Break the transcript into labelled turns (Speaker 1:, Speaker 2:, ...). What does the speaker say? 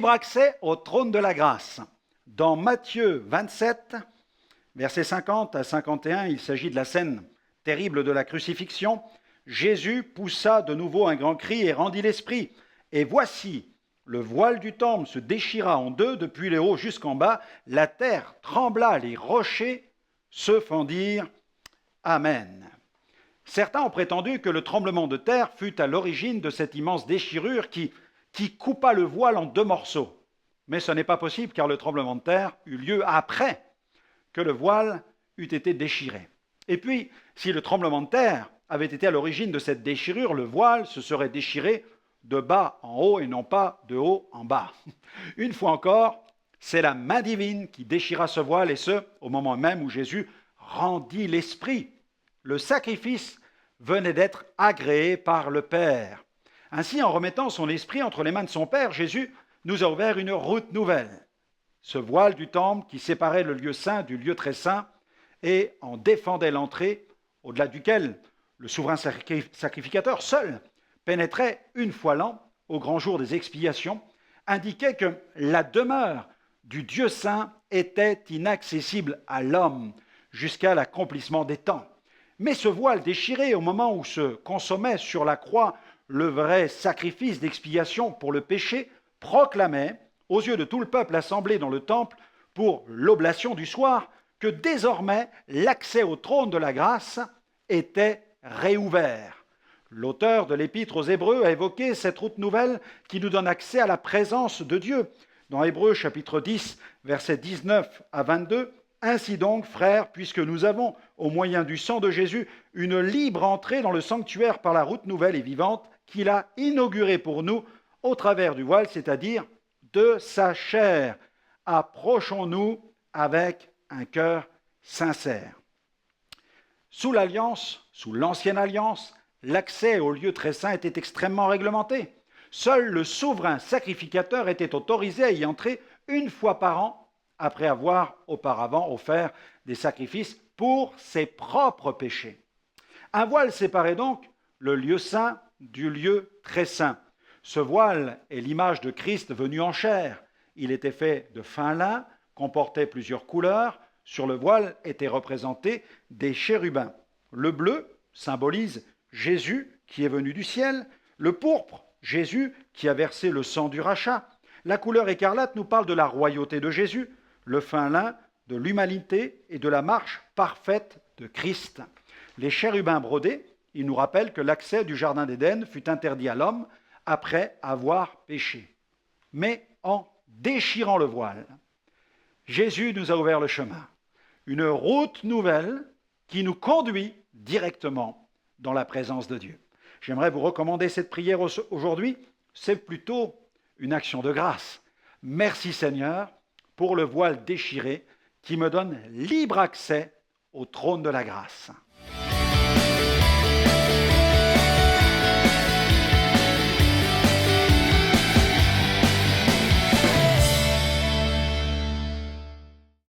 Speaker 1: Libre accès au trône de la grâce. Dans Matthieu 27, versets 50 à 51, il s'agit de la scène terrible de la crucifixion. Jésus poussa de nouveau un grand cri et rendit l'esprit. Et voici, le voile du temple se déchira en deux depuis le haut jusqu'en bas. La terre trembla, les rochers se fendirent. Amen. Certains ont prétendu que le tremblement de terre fut à l'origine de cette immense déchirure qui coupa le voile en deux morceaux. Mais ce n'est pas possible car le tremblement de terre eut lieu après que le voile eût été déchiré. Et puis, si le tremblement de terre avait été à l'origine de cette déchirure, le voile se serait déchiré de bas en haut et non pas de haut en bas. Une fois encore, c'est la main divine qui déchira ce voile, et ce, au moment même où Jésus rendit l'esprit. Le sacrifice venait d'être agréé par le Père. Ainsi, en remettant son esprit entre les mains de son Père, Jésus nous a ouvert une route nouvelle. Ce voile du temple qui séparait le lieu saint du lieu très saint et en défendait l'entrée, au-delà duquel le souverain sacrificateur seul pénétrait une fois l'an, au grand jour des expiations, indiquait que la demeure du Dieu saint était inaccessible à l'homme jusqu'à l'accomplissement des temps. Mais ce voile déchiré au moment où se consommait sur la croix le vrai sacrifice d'expiation pour le péché proclamait, aux yeux de tout le peuple assemblé dans le temple pour l'oblation du soir, que désormais l'accès au trône de la grâce était réouvert. L'auteur de l'Épître aux Hébreux a évoqué cette route nouvelle qui nous donne accès à la présence de Dieu. Dans Hébreux chapitre 10, versets 19 à 22, « Ainsi donc, frères, puisque nous avons, au moyen du sang de Jésus, une libre entrée dans le sanctuaire par la route nouvelle et vivante qu'il a inaugurée pour nous au travers du voile, c'est-à-dire de sa chair. Approchons-nous avec un cœur sincère. » Sous l'Alliance, sous l'Ancienne Alliance, l'accès au lieu très saint était extrêmement réglementé. Seul le souverain sacrificateur était autorisé à y entrer une fois par an, après avoir auparavant offert des sacrifices pour ses propres péchés. Un voile séparait donc le lieu saint du lieu très saint. Ce voile est l'image de Christ venu en chair. Il était fait de fin lin, comportait plusieurs couleurs. Sur le voile étaient représentés des chérubins. Le bleu symbolise Jésus qui est venu du ciel. Le pourpre, Jésus qui a versé le sang du rachat. La couleur écarlate nous parle de la royauté de Jésus. Le fin lin, de l'humanité et de la marche parfaite de Christ. Les chérubins brodés, ils nous rappellent que l'accès du jardin d'Éden fut interdit à l'homme après avoir péché. Mais en déchirant le voile, Jésus nous a ouvert le chemin. Une route nouvelle qui nous conduit directement dans la présence de Dieu. J'aimerais vous recommander cette prière aujourd'hui. C'est plutôt une action de grâce. Merci Seigneur pour le voile déchiré qui me donne libre accès au trône de la grâce.